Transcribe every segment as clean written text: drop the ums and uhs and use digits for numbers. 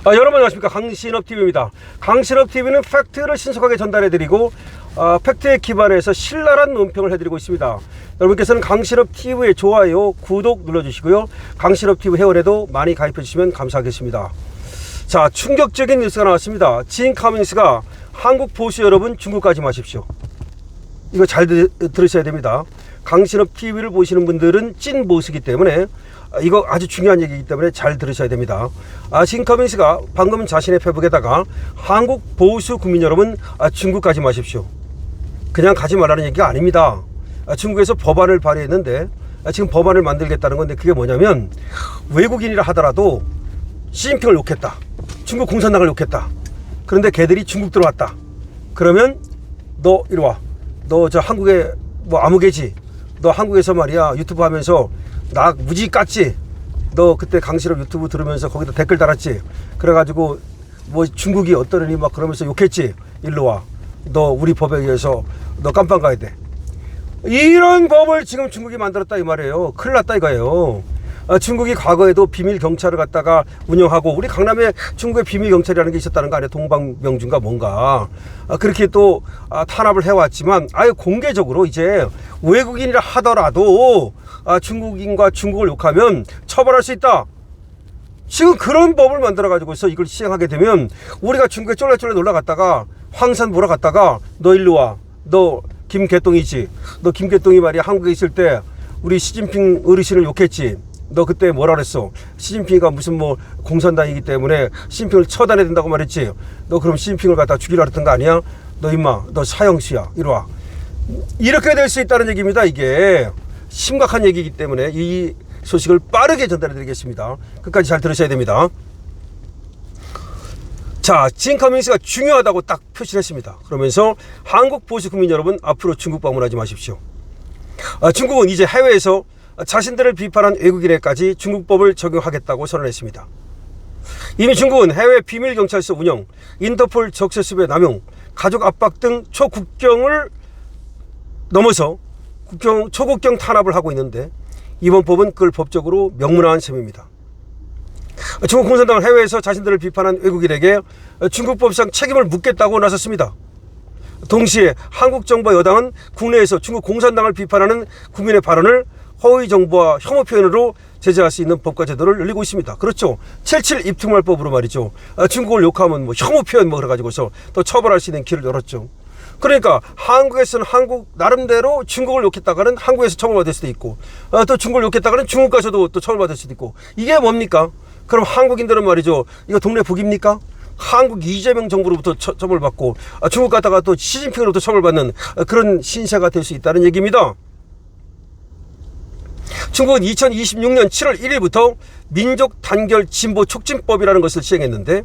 여러분 안녕하십니까. 강신업TV입니다. 강신업TV는 팩트를 신속하게 전달해드리고 팩트에 기반해서 신랄한 논평을 해드리고 있습니다. 여러분께서는 강신업TV의 좋아요, 구독 눌러주시고요. 강신업TV 회원에도 많이 가입해주시면 감사하겠습니다. 자, 충격적인 뉴스가 나왔습니다. 진 카밍스가 한국 보수 여러분 중국까지 마십시오. 이거 잘 들으셔야 됩니다. 강신업TV를 보시는 분들은 찐 보수이기 때문에 이거 아주 중요한 얘기이기 때문에 잘 들으셔야 됩니다. 진 커밍스가 방금 자신의 페북에다가 한국 보수 국민 여러분 중국까지 마십시오. 그냥 가지 말라는 얘기가 아닙니다. 중국에서 법안을 발의했는데 지금 법안을 만들겠다는 건데 그게 뭐냐면 외국인이라 하더라도 시진핑을 욕했다. 중국 공산당을 욕했다. 그런데 걔들이 중국 들어왔다. 그러면 너 이리 와. 너 저 한국에 뭐 아무개지. 너 한국에서 말이야 유튜브 하면서 나 무지 깠지? 너 그때 강신업 유튜브 들으면서 거기다 댓글 달았지? 그래가지고 뭐 중국이 어떠느니 막 그러면서 욕했지? 일로 와. 너 우리 법에 의해서 너 깜빵 가야 돼. 이런 법을 지금 중국이 만들었다 이 말이에요. 큰일 났다 이거예요. 중국이 과거에도 비밀 경찰을 갖다가 운영하고 우리 강남에 중국의 비밀 경찰이라는 게 있었다는 거 아니에요. 동방명주인가 뭔가 그렇게 또 탄압을 해왔지만 아예 공개적으로 이제 외국인이라 하더라도 중국인과 중국을 욕하면 처벌할 수 있다. 지금 그런 법을 만들어 가지고서 이걸 시행하게 되면 우리가 중국에 쫄래쫄래 놀러 갔다가 황산 보러 갔다가 너 일로 와. 너 김개똥이지. 너 김개똥이 말이야 한국에 있을 때 우리 시진핑 어르신을 욕했지. 너 그때 뭐라 그랬어? 시진핑이가 무슨 뭐 공산당이기 때문에 시진핑을 처단해야 된다고 말했지. 너 그럼 시진핑을 갖다 죽이라 그랬던 거 아니야? 너 임마 너 사형수야. 이리 와. 이렇게 될 수 있다는 얘기입니다. 이게 심각한 얘기이기 때문에 이 소식을 빠르게 전달해 드리겠습니다. 끝까지 잘 들으셔야 됩니다. 자, 진 커밍스가 중요하다고 딱 표시를 했습니다. 그러면서 한국 보수 국민 여러분 앞으로 중국 방문하지 마십시오. 중국은 이제 해외에서 자신들을 비판한 외국인에까지 중국법을 적용하겠다고 선언했습니다. 이미 중국은 해외 비밀경찰서 운영, 인터폴 적세수배 남용, 가족 압박 등 초국경을 넘어서 초국경 탄압을 하고 있는데 이번 법은 그걸 법적으로 명문화한 셈입니다. 중국 공산당은 해외에서 자신들을 비판한 외국인에게 중국법상 책임을 묻겠다고 나섰습니다. 동시에 한국 정부 여당은 국내에서 중국 공산당을 비판하는 국민의 발언을 허위 정보와 혐오 표현으로 제재할 수 있는 법과 제도를 열리고 있습니다. 그렇죠. 77 입특말법으로 말이죠. 중국을 욕하면 뭐 혐오 표현 뭐 그래가지고서 또 처벌할 수 있는 길을 열었죠. 그러니까 한국에서는 한국 나름대로 중국을 욕했다가는 한국에서 처벌받을 수도 있고 또 중국을 욕했다가는 중국 가서도 또 처벌받을 수도 있고 이게 뭡니까? 그럼 한국인들은 말이죠. 이거 동네 북입니까? 한국 이재명 정부로부터 처벌받고 중국 갔다가 또 시진핑으로부터 처벌받는 그런 신세가 될 수 있다는 얘기입니다. 중국은 2026년 7월 1일부터 민족 단결 진보 촉진법이라는 것을 시행했는데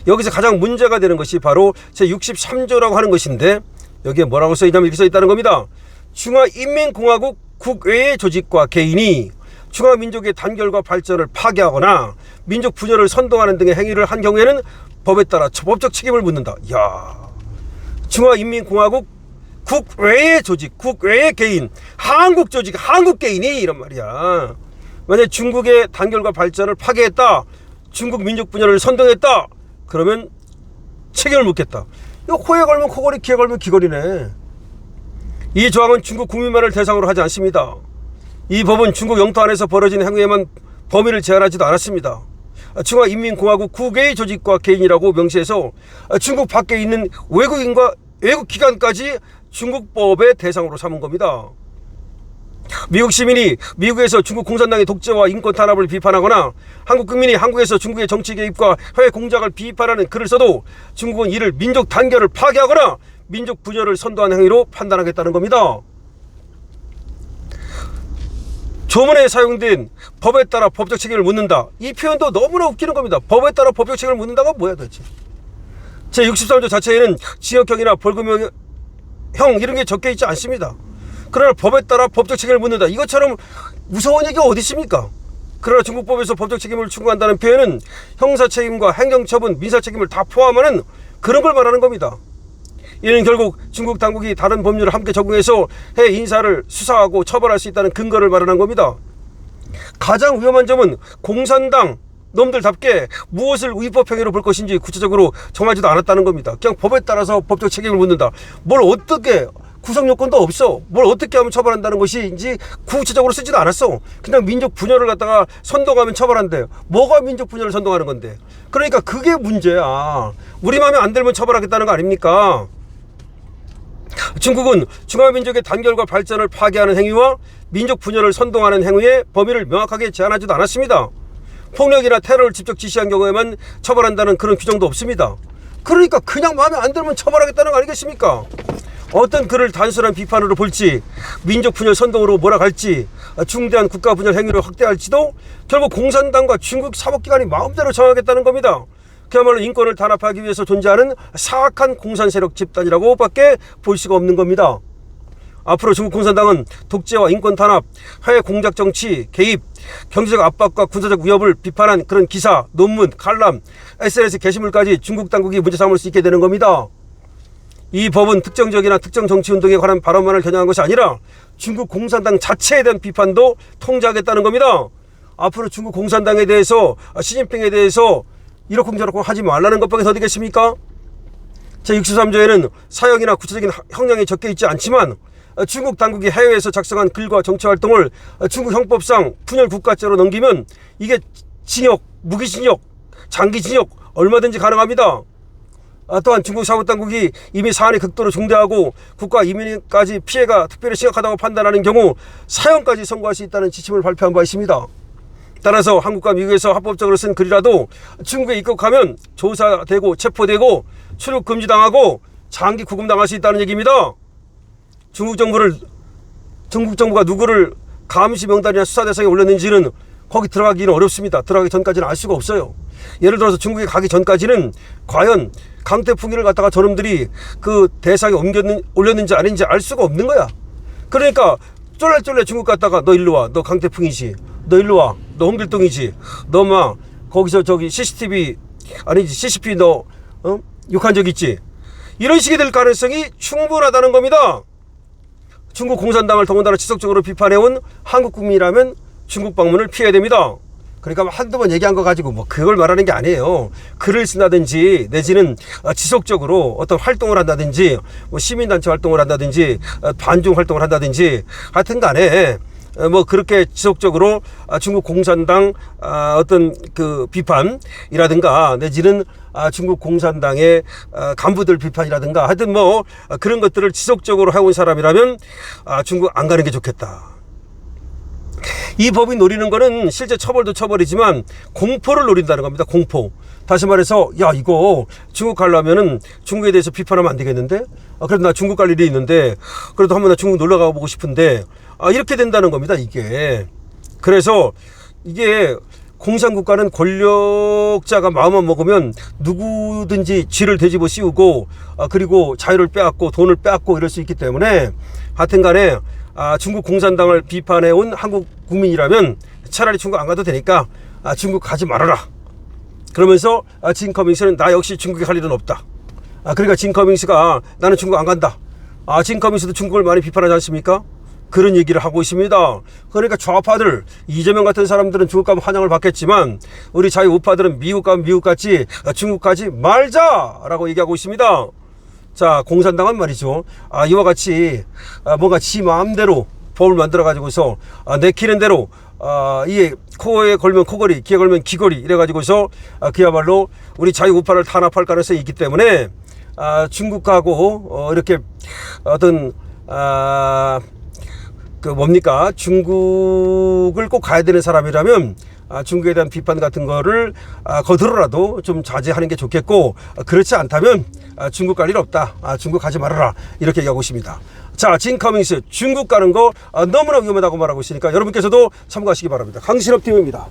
여기서 가장 문제가 되는 것이 바로 제63조라고 하는 것인데 여기에 뭐라고 써있냐면 이렇게 써있다는 겁니다. 중화인민공화국 국외의 조직과 개인이 중화민족의 단결과 발전을 파괴하거나 민족 분열을 선동하는 등의 행위를 한 경우에는 법에 따라 법적 책임을 묻는다. 이야, 중화인민공화국 국외의 조직, 국외의 개인, 한국 조직, 한국 개인이 이런 말이야. 만약 중국의 단결과 발전을 파괴했다, 중국 민족 분열을 선동했다, 그러면 책임을 묻겠다. 이거 코에 걸면 코걸이, 귀에 걸면 귀걸이네. 이 조항은 중국 국민만을 대상으로 하지 않습니다. 이 법은 중국 영토 안에서 벌어진 행위에만 범위를 제한하지도 않았습니다. 중화인민공화국 국외의 조직과 개인이라고 명시해서 중국 밖에 있는 외국인과 외국 기관까지 중국법의 대상으로 삼은 겁니다. 미국 시민이 미국에서 중국 공산당의 독재와 인권 탄압을 비판하거나 한국 국민이 한국에서 중국의 정치 개입과 해외 공작을 비판하는 글을 써도 중국은 이를 민족 단결을 파괴하거나 민족 분열을 선도한 행위로 판단하겠다는 겁니다. 조문에 사용된 법에 따라 법적 책임을 묻는다. 이 표현도 너무나 웃기는 겁니다. 법에 따라 법적 책임을 묻는다가 뭐야 도대체. 제63조 자체에는 징역형이나 벌금형 이런 게 적혀 있지 않습니다. 그러나 법에 따라 법적 책임을 묻는다. 이것처럼 무서운 얘기가 어디 있습니까? 그러나 중국법에서 법적 책임을 추구한다는 표현은 형사책임과 행정처분, 민사책임을 다 포함하는 그런 걸 말하는 겁니다. 이는 결국 중국 당국이 다른 법률을 함께 적용해서 해외 인사를 수사하고 처벌할 수 있다는 근거를 마련한 겁니다. 가장 위험한 점은 공산당 놈들답게 무엇을 위법행위로 볼 것인지 구체적으로 정하지도 않았다는 겁니다. 그냥 법에 따라서 법적 책임을 묻는다. 뭘 어떻게 구성 요건도 없어. 뭘 어떻게 하면 처벌한다는 것인지 구체적으로 쓰지도 않았어. 그냥 민족 분열을 갖다가 선동하면 처벌한대. 뭐가 민족 분열을 선동하는 건데. 그러니까 그게 문제야. 우리 마음에 안 들면 처벌하겠다는 거 아닙니까? 중국은 중화민족의 단결과 발전을 파괴하는 행위와 민족 분열을 선동하는 행위의 범위를 명확하게 제한하지도 않았습니다. 폭력이나 테러를 직접 지시한 경우에만 처벌한다는 그런 규정도 없습니다. 그러니까 그냥 마음에 안 들면 처벌하겠다는 거 아니겠습니까? 어떤 그를 단순한 비판으로 볼지, 민족 분열 선동으로 몰아갈지, 중대한 국가 분열 행위를 확대할지도 결국 공산당과 중국 사법기관이 마음대로 정하겠다는 겁니다. 그야말로 인권을 단합하기 위해서 존재하는 사악한 공산 세력 집단이라고 밖에 볼 수가 없는 겁니다. 앞으로 중국 공산당은 독재와 인권 탄압, 해외 공작 정치 개입, 경제적 압박과 군사적 위협을 비판한 그런 기사, 논문, 칼럼, SNS 게시물까지 중국 당국이 문제 삼을 수 있게 되는 겁니다. 이 법은 특정 지역이나 특정 정치 운동에 관한 발언만을 겨냥한 것이 아니라 중국 공산당 자체에 대한 비판도 통제하겠다는 겁니다. 앞으로 중국 공산당에 대해서, 시진핑에 대해서 이러쿵저러쿵 하지 말라는 것밖에 더 되겠습니까? 제63조에는 사형이나 구체적인 형량이 적혀 있지 않지만 중국 당국이 해외에서 작성한 글과 정치활동을 중국 형법상 분열 국가죄로 넘기면 이게 징역, 무기징역, 장기징역 얼마든지 가능합니다. 또한 중국 사법당국이 이미 사안이 극도로 중대하고 국가 이민까지 피해가 특별히 심각하다고 판단하는 경우 사형까지 선고할 수 있다는 지침을 발표한 바 있습니다. 따라서 한국과 미국에서 합법적으로 쓴 글이라도 중국에 입국하면 조사되고 체포되고 출국 금지당하고 장기 구금당할 수 있다는 얘기입니다. 중국 정부가 누구를 감시 명단이나 수사 대상에 올렸는지는 거기 들어가기는 어렵습니다. 들어가기 전까지는 알 수가 없어요. 예를 들어서 중국에 가기 전까지는 과연 강태풍이를 갖다가 저놈들이 그 대상에 올렸는지 아닌지 알 수가 없는 거야. 그러니까 쫄래쫄래 중국 갔다가 너 일로 와. 너 강태풍이지. 너 일로 와. 너 홍길동이지. 너 막 거기서 저기 CCTV 아니지 CCP 너 욕한 적 있지. 이런 식이 될 가능성이 충분하다는 겁니다. 중국 공산당을 더군다나 지속적으로 비판해온 한국 국민이라면 중국 방문을 피해야 됩니다. 그러니까 한두 번 얘기한 거 가지고 뭐 그걸 말하는 게 아니에요. 글을 쓴다든지 내지는 지속적으로 어떤 활동을 한다든지 뭐 시민단체 활동을 한다든지 반중 활동을 한다든지 하여튼 간에 뭐 그렇게 지속적으로 중국 공산당 어떤 그 비판이라든가 내지는 중국 공산당의 간부들 비판이라든가 하여튼 뭐 그런 것들을 지속적으로 해온 사람이라면 중국 안 가는 게 좋겠다. 이 법이 노리는 거는 실제 처벌도 처벌이지만 공포를 노린다는 겁니다. 공포. 다시 말해서 야 이거 중국 가려면은 중국에 대해서 비판하면 안 되겠는데? 그래도 나 중국 갈 일이 있는데 그래도 한번 나 중국 놀러 가보고 싶은데 이렇게 된다는 겁니다. 이게. 그래서 이게 공산국가는 권력자가 마음만 먹으면 누구든지 쥐를 되집어 씌우고 그리고 자유를 빼앗고 돈을 빼앗고 이럴 수 있기 때문에 하여튼 간에 중국 공산당을 비판해온 한국 국민이라면 차라리 중국 안 가도 되니까 중국 가지 말아라. 그러면서 진 커밍스는 나 역시 중국에 갈 일은 없다. 그러니까 진 커밍스가 나는 중국 안 간다. 진 커밍스도 중국을 많이 비판하지 않습니까? 그런 얘기를 하고 있습니다. 그러니까 좌파들, 이재명 같은 사람들은 중국 가면 환영을 받겠지만 우리 자유우파들은 미국 가면 미국 같지 중국 가지 말자라고 얘기하고 있습니다. 자, 공산당은 말이죠. 이와 같이 뭔가 지 마음대로 법을 만들어 가지고서 내키는 대로 이게 코에 걸면 코걸이, 귀에 걸면 귀걸이 이래 가지고서 그야말로 우리 자유우파를 탄압할 가능성이 있기 때문에 중국하고 이렇게 어떤 그 뭡니까 중국을 꼭 가야 되는 사람이라면 중국에 대한 비판 같은 거를 거들어라도 좀 자제하는 게 좋겠고 그렇지 않다면 중국 갈 일 없다. 중국 가지 말아라. 이렇게 얘기하고 있습니다. 자, 진 커밍스 중국 가는 거 너무나 위험하다고 말하고 있으니까 여러분께서도 참고하시기 바랍니다. 강신업 팀입니다.